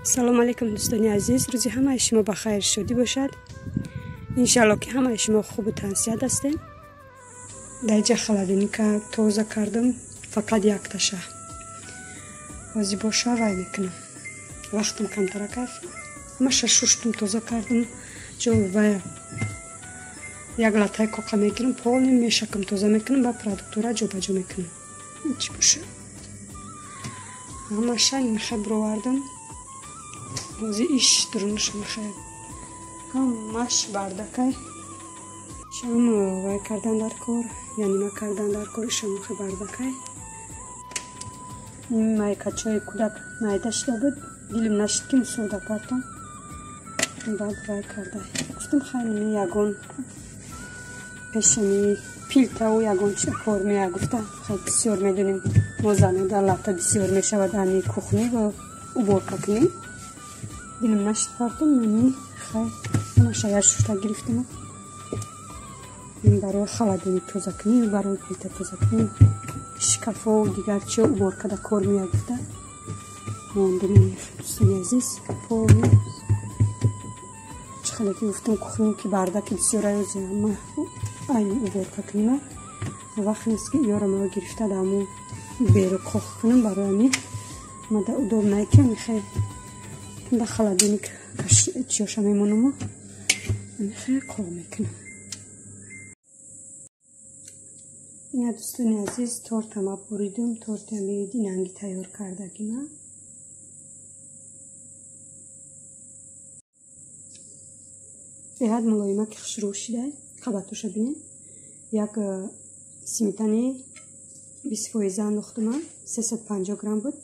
салом алейкум дӯстони азиз, рӯзи ҳамаи шумо ба хайр шодӣ бошад. иншалло ки ҳамаи шумо хубу тансият ҳастем. дар инҷа холодильника тоза кардам, фақат якта шаҳ. ҳозир бо шаҳ рай мекунам. вақтам камтара кайф. ҳамаша шуштум, тоза кардам. ҷо ва як латаи коқа мегирам, полним мешакам, тоза мекунам, ба продуктора ҷобаҷо мекунам. чӣ боша? ҳамаша мехай бировардам. ҳозир иш дурунша мехай. ҳамаш бардакай. шам вай кардан дар кор, яъни ма кардан дар кор, ишам мехай бардакай. ин майкачои кӯдак майда шуда буд. дилим нашид ки мусода кардам. баъд вай кардай. гуфтам хайли ягон пешани пилтаву ягон чиз кор мея. гуфтам хай бисёр медунем мо занада лата бисёр мешавад ани кухни ва уборка кунем. дилим нашид кардам, нани хай ҳамаша як шушта гирифтам. ин барои холодильник тоза кунем, барои плита тоза кунем, шкафо дигар чиё уборкада кор мея. гуфта мондем дӯстони азиз. полни чхале ки гуфтам кухни ки бардаки бисёр аёзи ҳама айни уборка кунем. вақт нест ки ёра маро гирифта даму беру қоқ кунам. барои ҳамин мада удоб найкам мехай да холодильник чиёша мемонам, мехай қоқ мекунам. ина дӯстони азиз, тортама буридум. торти ҳамин динанги тайёр кардагима. беҳад мулоима ки хушрӯ шуда. қабатоша бинем. як сметани 20% андохтума, 350 грамм буд.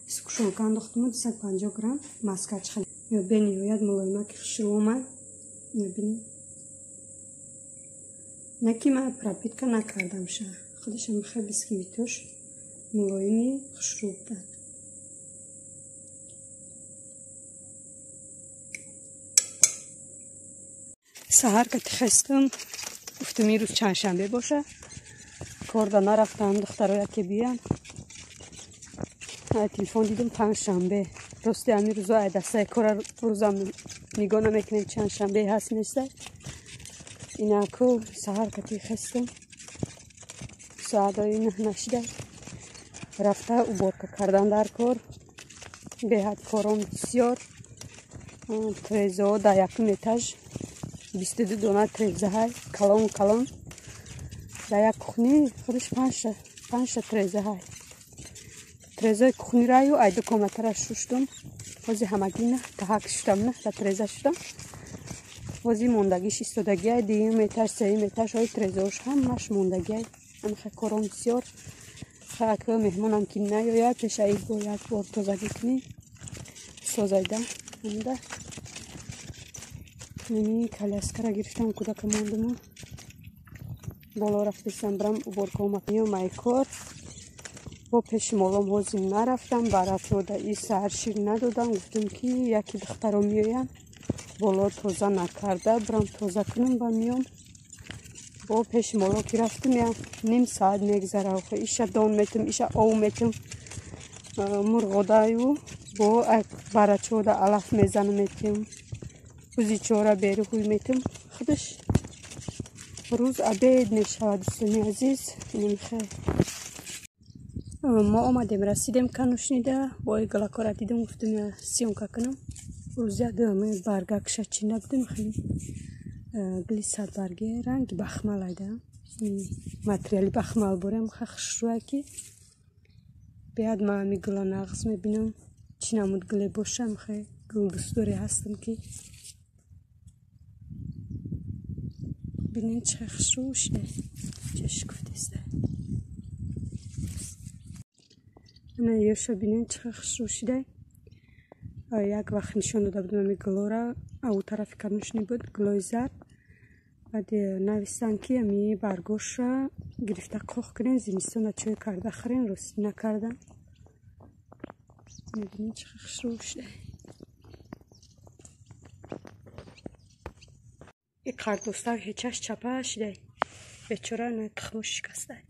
сукушонка андохтума 250 грамм. маскач хали бениҳоят мулоима ки хушрӯ омад. мебинем на ки ман пропитка накардам ша. худашам мехай бисквитош мулоими хушрӯ буданд. саҳар ки хестам, гуфтам ин рӯз чандшанбе боша. корда нарафтам, духтаро яке биям. телефон дидам панҷшанбе. рости ҳамин рӯзо ай дастаи кора рӯзам нигоҳ намекунем чандшанбе ҳаст неста. инаку саҳар ки хестам, соатҳои 9 нашида рафта уборка кардан дар кор. беҳад кором бисёр. трезаҳо дар якум этаж 22 дона трезаҳай калон калон. дар як кухни худаш 5 трезаҳай. трезаи кухнираю айду комнатара шуштум. ҳозир ҳамагӣ на таҳак шуштам, на да треза шуштам. ҳозир мондагиш истодагиай дуюм этаж, сеюм этажҳои трезаҳош ҳамаш мондагиай. ҳамахай кором бисёр. хак меҳмонам ки наёяд, пеша ид бо як бор тозагӣ кунем. созайда ҳамда ними каляскара гирифтам, кӯдака мондуму. боло рафтистам брам уборка омакунем майкор. бо пеши молом ҳозир нарафтам. баратода и саҳар шир надодам. гуфтам ки яки духтаро меоям, боло тоза накарда брам тоза кунам ба меом. бо пеши моло ки рафтам я ним саат мегзара. иша дон метам, иша ов метам. мурғодаю бо барачода алаф мезанам метам. узичора беруҳуй метам. худаш рӯз абед мешавад. дӯстони азиз, мехай мо омадем, расидем канушнида. бои галакора дидам, гуфтам я сёмка кунам. рӯзи адаме барга кшачинда будем. хеле глиссад барги ранги бахмал айда. материали бахмал борем ха хушрӯа ки беҳад ма ами гула нағз мебинам. чӣ намуд гуле боша, мехай гул дӯстдоре ҳастам ки бинем чӣ хушрӯ шуда. чӣ шукуфтеста. ана ёша бинем чӣ хушрӯ шуда. як вақт нишон дода будам ами гулора. аву тарафи канушни буд, гулои зар. баъд навистан ки ами баргоша гирифта қоқ кунем, зимистона чой карда хӯрем. рости накардам. мебинем чӣ хушрӯ шуда. и қардостак ҳечаш чапа шудай. бечора на тухмош шикастай.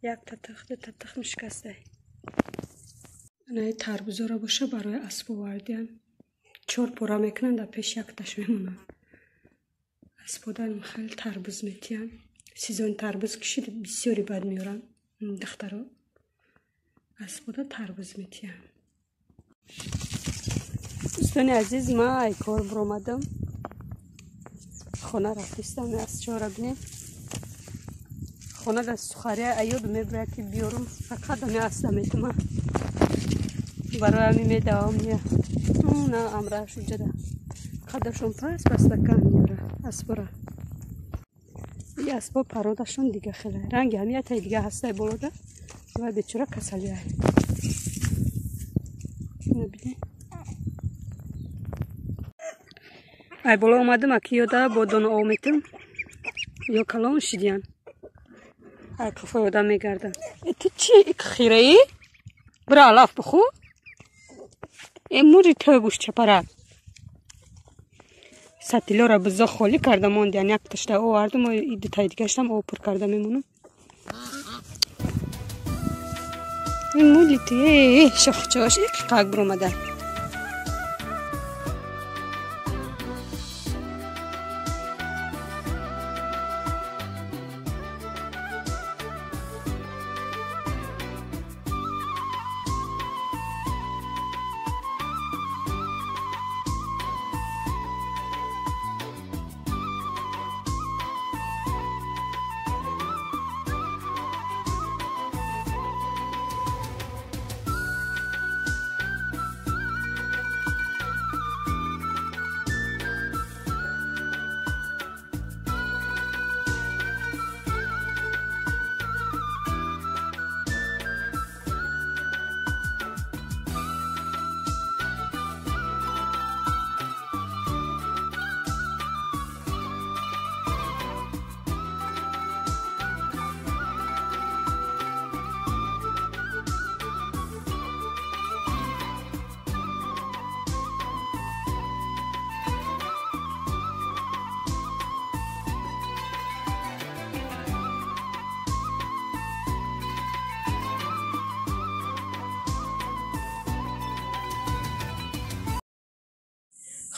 як татах, ду татах шикастай. نه تربوزا باشه برای اسب آوردیم 4 پورا میکنن در پیش یک تاش میمونن اسب دارم خیلی تربوز میتین سیزن تربوز کشید بسیاری بد میارن دخترها اسب تربوز میتین دوستان عزیز ما ای کار برآمدم خانه رفتم از چهار بینیم خانه در سخاری ایود میبره که بیارم فقط می اصلا میتونم برای همی میدوام نیا نه امره شو جده قدرشون پس بستکن میاره اسبرا این اسبا پرودشون دیگه خیلی رنگ همیت دیگه هسته بلوده و بیچاره کسلی های نبینه ای بالا اومدم اکی یاده با دانه آمیتم یا کلام شدیان ای کفای آدم میگردن تو چی خیره ای؟ برا علاف بخو این موری تو گوش چپرد سطیلا را بزا خالی کردم موند یعنی یک تشته آوردم و این دوتای دیگه اشتم آب پر کرده میمونم این مولی توی شخچاش یک قاق برامده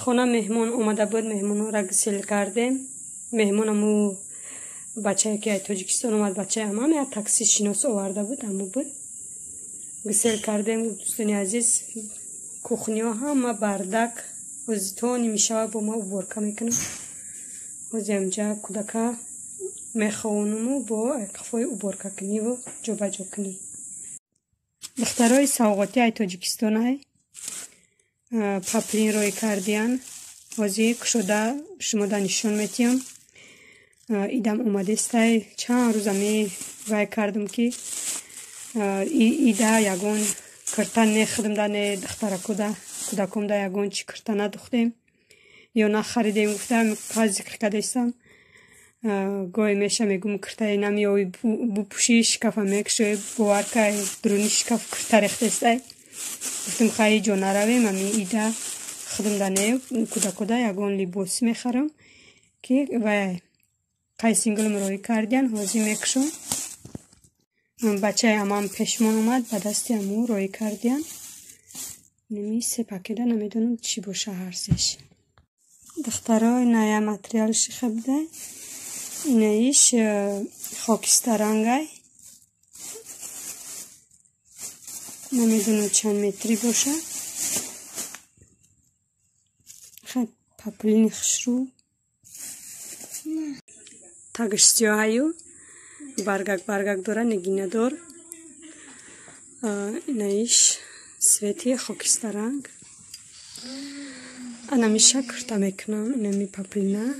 خونه مهمان اومده بود مهمان را گسیل کردیم مهمانمو بچه که تاجیکستان اومد بچه همه یک تاکسی شناس آورده بود همو بود گسیل کردیم دوستان عزیز کوخنی ها همه بردک وزیتانی میشه با ما ورکه میکنم وزی همجا کودکا میخوانمو با اکفای ورکه کنی و جوبه جو کنی دخترهای سوقاتی های تاجیکستان های پاپلین روی کردیان وزی کشوده شما نشون میتیم ایدم اومده استای چند روز می وای کردم که ایده یگون کرتن نخدم دانه دختر کودکم دا یگون چی کرتن ندختیم یا نه خریدیم گفتم که ذکر کرده استم گوی میشه میگم کرتای نمی اوی بپوشی شکاف میکشه باور که درونی شکاف کرتا ریخته استای گفتم خیلی جا نرویم امی ایده خودم دانه کودکودا یگون لیبوس میخرم که و قای سینگلم روی کردین حوزی میکشم بچه همم پیشمان اومد به دستی همو روی کردین نمی سپاکیده نمیدونم چی باشه هرسش دخترای نیا متریال شیخه بده اینه ایش خاکسترانگای نمیدونم چند متری باشه خیلی پاپلین خشرو تاگش سیاهایو برگک داره نگینه دار اینه ایش سویتی خاکسترانگ انا میشه کرتا میکنم اینه می پاپلینه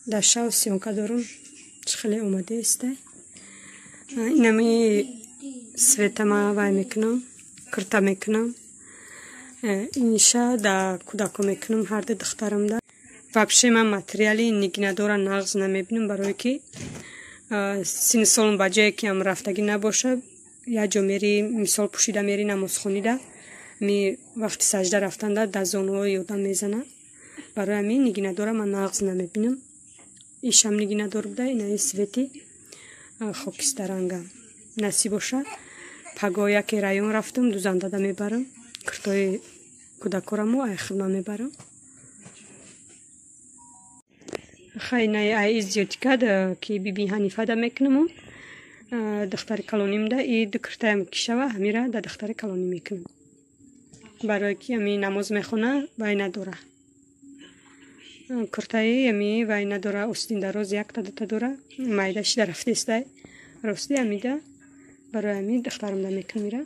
در شاو سیانکا دارم چخلی اومده استه اینه می سویتا ما وای میکنم کرتا میکنم اینشا دا کودکو میکنم هر ده دخترم ده وابشه من ماتریالی نگینه داره نغز نمیبینم برای که سین سالم بجایی که هم رفتگی نباشه یا جا میری مثال پوشیده میری نماز خونیده می وقتی سجده رفتن ده دزانو یادم میزنه برای همین نگینه داره من نغز نمیبینم ایش هم نگینه داره بده اینه سویتی خاکسترانگم نسی باشه пагояки район рафтам дузандада мебарам куртои кӯдакораму айхидна мебарам хайнаи ай зиёдикада ки биби ҳанифада мекунаму дахтари калонимда и ду куртаям кишава ҳамира да дахтари калонӣ мекунам барое ки ами намоз мехона вай надора куртаи ами вай надора остин дароз якта дута дора майдаши дарафтестай рости амида барои ами дахтарамда мекунам ира